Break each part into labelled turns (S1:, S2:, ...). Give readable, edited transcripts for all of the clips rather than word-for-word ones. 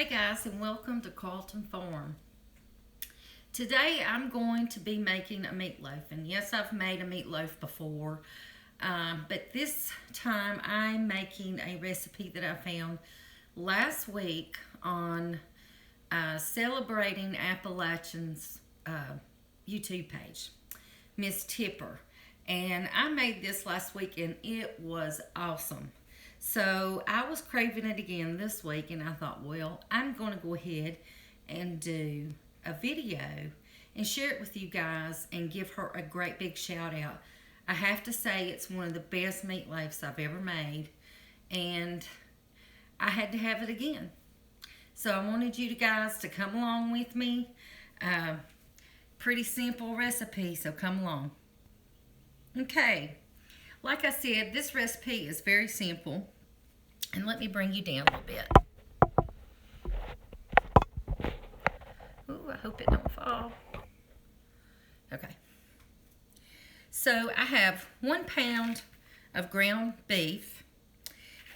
S1: Hey guys, and welcome to Carlton Farm. Today I'm going to be making a meatloaf, and yes, I've made a meatloaf before, but this time I'm making a recipe that I found last week on Celebrating Appalachia's YouTube page, Miss Tipper, and I made this last week and it was awesome. So I was craving it again this week, and I thought, well, I'm going to go ahead and do a video and share it with you guys and give her a great big shout out. I have to say it's one of the best meatloafs I've ever made, and I had to have it again. So I wanted you guys to come along with me. Pretty simple recipe, so come along. Okay. Like I said, this recipe is very simple. And let me bring you down a little bit. Ooh, I hope it don't fall. Okay. So I have 1 pound of ground beef.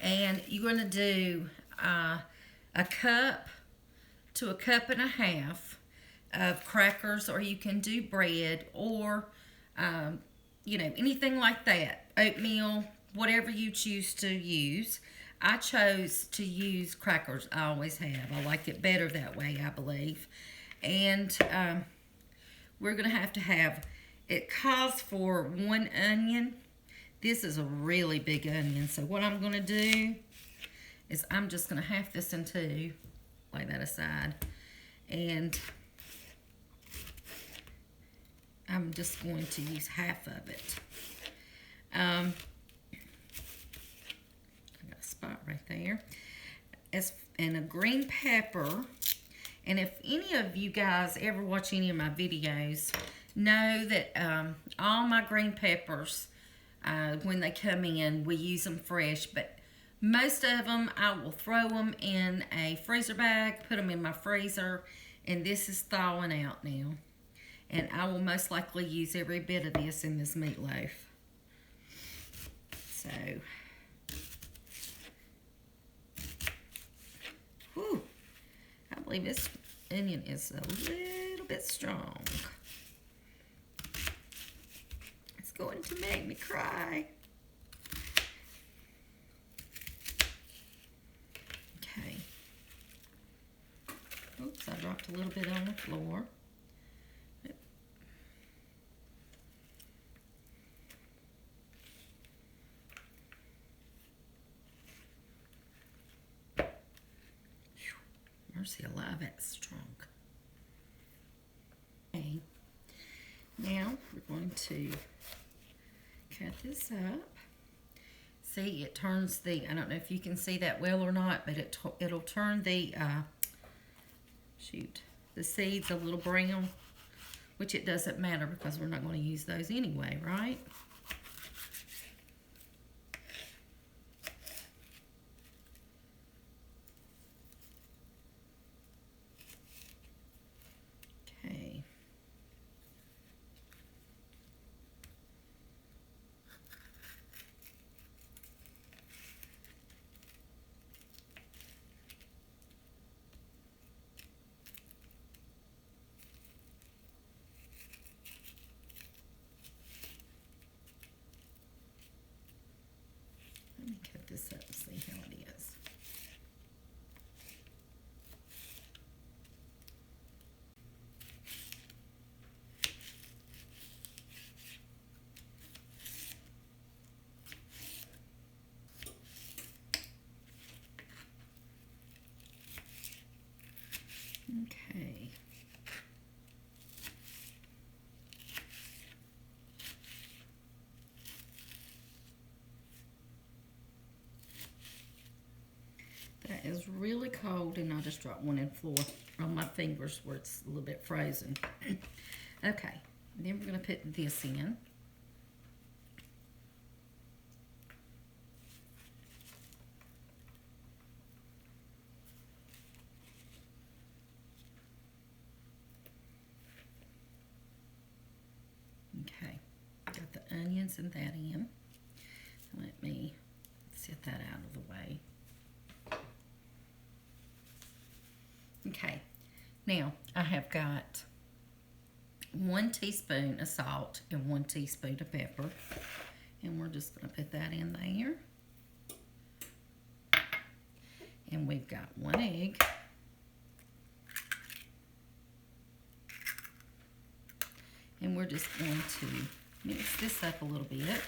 S1: And you're going to do a cup to a cup and a half of crackers, or you can do bread, or anything like that. Oatmeal, whatever you choose to use. I chose to use crackers. I always have. I like it better that way, I believe. And we're going to have, it calls for 1 onion. This is a really big onion. So what I'm going to do is I'm just going to half this in two. Lay that aside. And I'm just going to use half of it. I got a spot right there. And a green pepper. And if any of you guys ever watch any of my videos, know that all my green peppers, when they come in, we use them fresh. But most of them, I will throw them in a freezer bag, put them in my freezer, and this is thawing out now. And I will most likely use every bit of this in this meatloaf. So, whew, I believe this onion is a little bit strong. It's going to make me cry. Okay. Oops, I dropped a little bit on the floor. Mercy alive, that's strong. Okay, now we're going to cut this up. See, it turns the, I don't know if you can see that well or not, but it'll turn the, the seeds a little brown, which it doesn't matter because we're not going to use those anyway, right? Let me cut this up and see how it is. Okay. That is really cold, and I just dropped one in the floor on my fingers where it's a little bit frozen. Okay, then we're going to put this in. Okay, got the onions and that in. Let me set that out of the way. Now, I have got 1 teaspoon of salt and 1 teaspoon of pepper. And we're just going to put that in there. And we've got 1 egg. And we're just going to mix this up a little bit.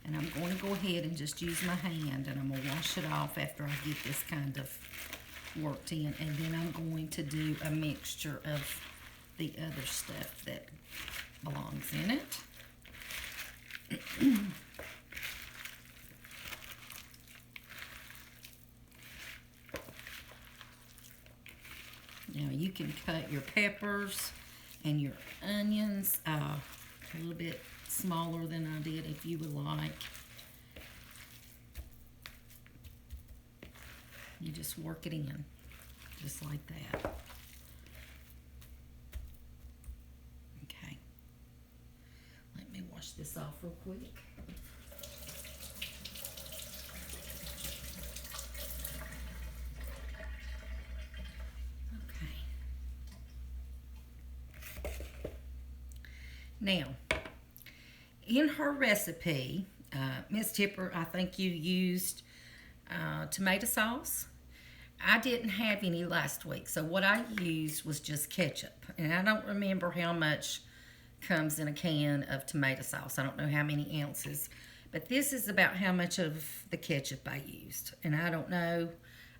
S1: And I'm going to go ahead and just use my hand, and I'm going to wash it off after I get this kind of worked in. And then I'm going to do a mixture of the other stuff that belongs in it. Now you can cut your peppers and your onions a little bit smaller than I did if you would like. You just work it in, just like that. Okay. Let me wash this off real quick. Now, in her recipe, Miss Tipper, I think you used tomato sauce. I didn't have any last week, so what I used was just ketchup. And I don't remember how much comes in a can of tomato sauce. I don't know how many ounces, but this is about how much of the ketchup I used. And I don't know,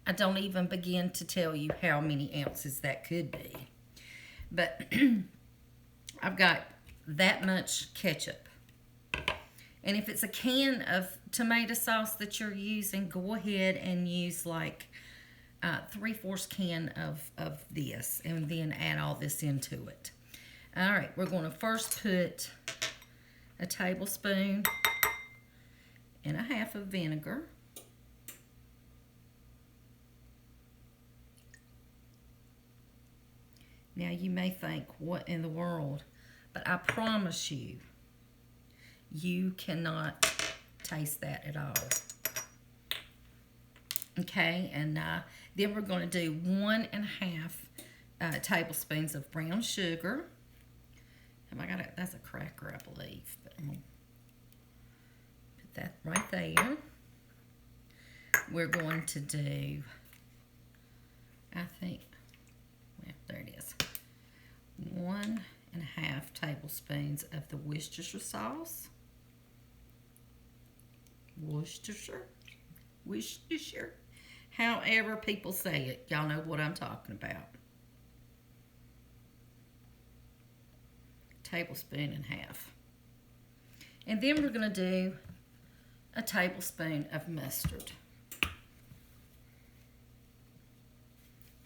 S1: I don't even begin to tell you how many ounces that could be. But I've got that much ketchup. And if it's a can of tomato sauce that you're using, go ahead and use like 3/4 can of this, and then add all this into it. All right, we're going to first put a tablespoon and a half of vinegar. Now you may think, what in the world? But I promise you, you cannot taste that at all. Okay, and then we're going to do 1.5 tablespoons of brown sugar. Have I got it? That's a cracker, I believe. But I'm going to put that right there. We're going to do, I think, well, there it is. 1.5 tablespoons of the Worcestershire sauce. Worcestershire. However people say it. Y'all know what I'm talking about. 1.5 tablespoons. And then we're going to do a tablespoon of mustard. If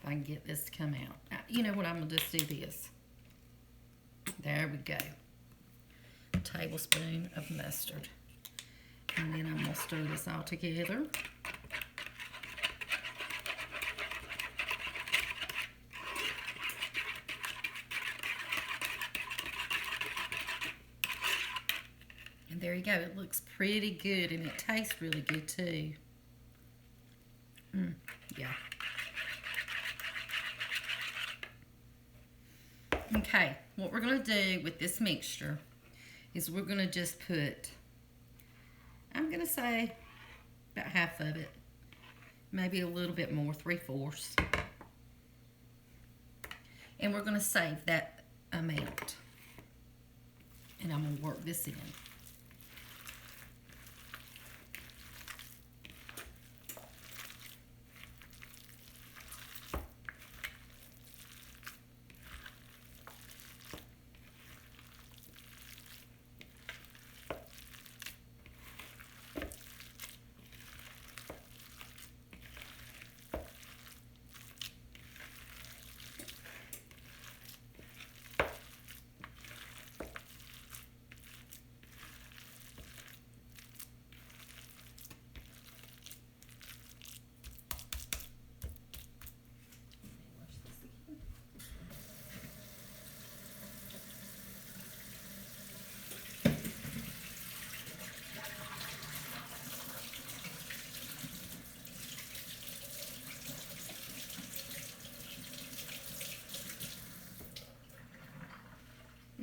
S1: I can get this to come out. You know what, I'm going to just do this. There we go. A tablespoon of mustard. And then I'm going to stir this all together. And there you go. It looks pretty good, and it tastes really good too. Yeah. Okay, what we're going to do with this mixture is we're going to just put, I'm going to say about half of it, maybe a little bit more, 3/4. And we're going to save that amount. And I'm going to work this in.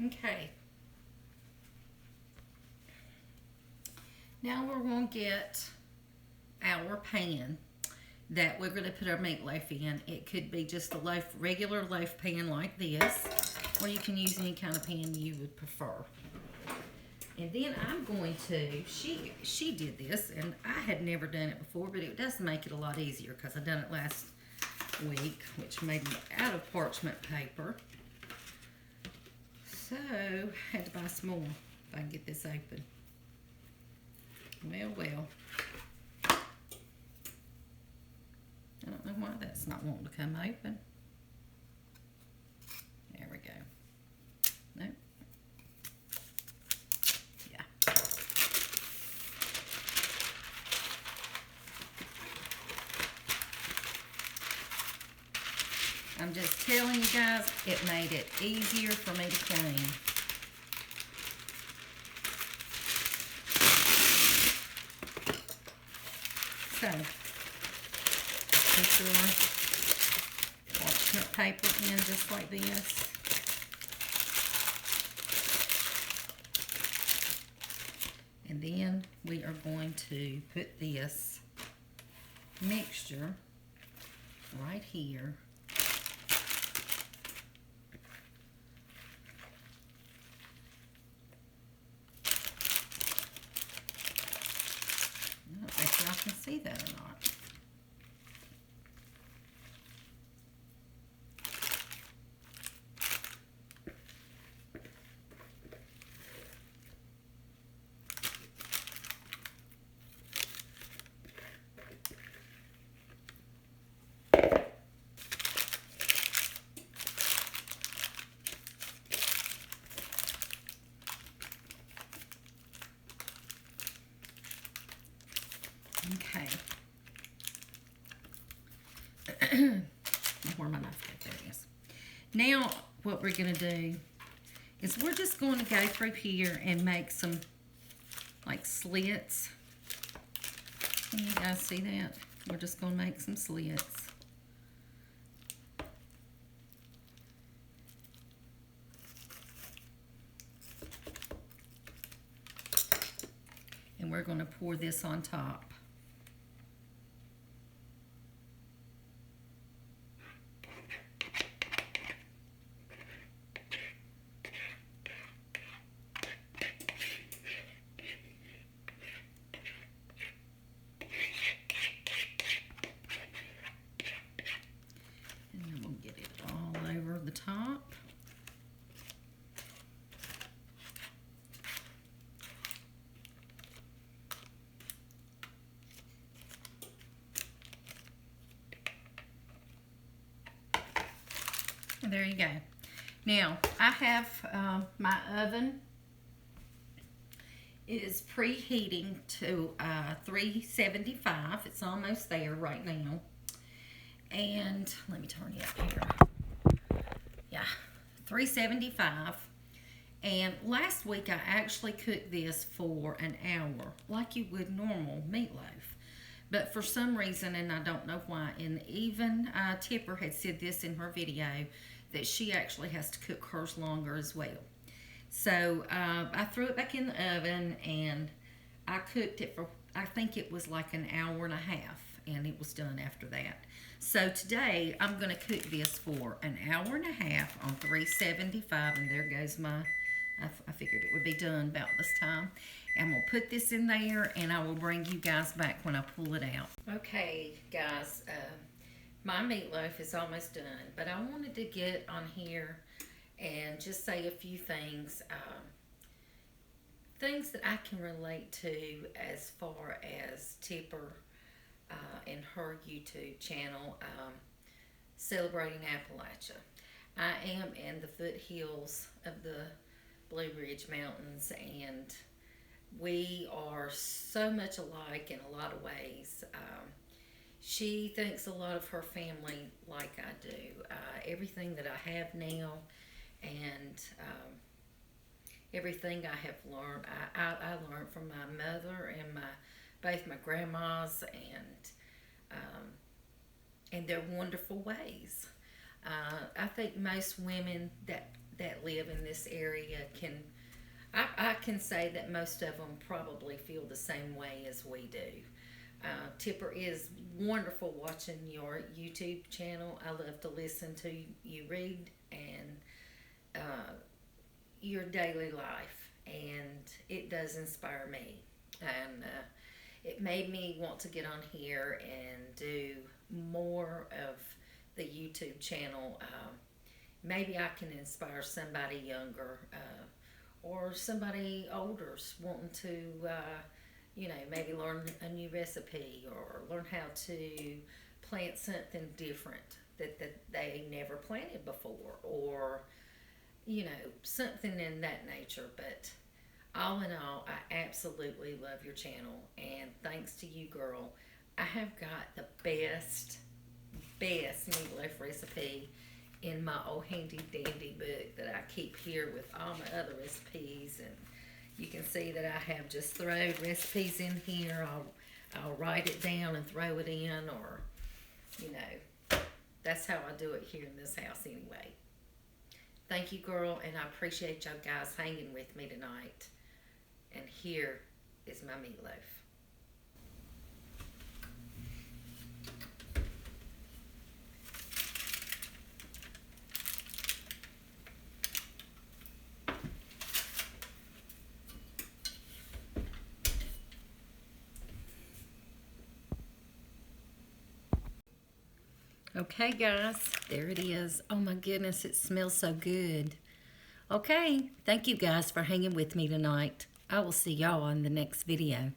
S1: Okay. Now we're going to get our pan that we're going to put our meatloaf in. It could be just a regular loaf pan like this, or you can use any kind of pan you would prefer. And then I'm going to, she did this, and I had never done it before, but it does make it a lot easier because I done it last week, which made it out of parchment paper. So, I had to buy some more if I can get this open. Well. I don't know why that's not wanting to come open. There we go. Nope. Yeah. I'm just telling you guys, it made it easier for me to clean. So, put your parchment paper in just like this. And then we are going to put this mixture right here. I don't know if y'all can see that or not. Okay. Where my knife at? There it is. Now, what we're going to do is we're just going to go through here and make some, like, slits. Can you guys see that? We're just going to make some slits. And we're going to pour this on top. Top. And there you go. Now, I have my oven is preheating to 375. It's almost there right now. And let me turn it up here. Yeah, 375. And last week I actually cooked this for an hour, like you would normal meatloaf. But for some reason, and I don't know why, and even Tipper had said this in her video, that she actually has to cook hers longer as well. So I threw it back in the oven, and I cooked it for, I think it was like an hour and a half, and it was done after that. So today, I'm going to cook this for an hour and a half on 375, and there goes my, I figured it would be done about this time. And we'll put this in there, and I will bring you guys back when I pull it out. Okay, guys, my meatloaf is almost done, but I wanted to get on here and just say a few things, things that I can relate to as far as Tipper and her YouTube channel, Celebrating Appalachia. I am in the foothills of the Blue Ridge Mountains, and we are so much alike in a lot of ways. She thinks a lot of her family like I do. Everything that I have now, and everything I have learned, I learned from my mother and both my grandmas, and their wonderful ways. I think most women that that live in this area can, I can say that most of them probably feel the same way as we do. Tipper, is wonderful watching your YouTube channel. I love to listen to you read and your daily life, and it does inspire me. And it made me want to get on here and do more of the YouTube channel. Maybe I can inspire somebody younger or somebody older wanting to, maybe learn a new recipe or learn how to plant something different that they never planted before, or, something in that nature. But all in all, I absolutely love your channel, and thanks to you, girl, I have got the best meatloaf recipe in my old handy dandy book that I keep here with all my other recipes. And you can see that I have just thrown recipes in here. I'll write it down and throw it in, or that's how I do it here in this house anyway. Thank you, girl, and I appreciate y'all guys hanging with me tonight. And here is my meatloaf. Okay, guys, there it is. Oh my goodness, it smells so good. Okay, thank you guys for hanging with me tonight. I will see y'all in the next video.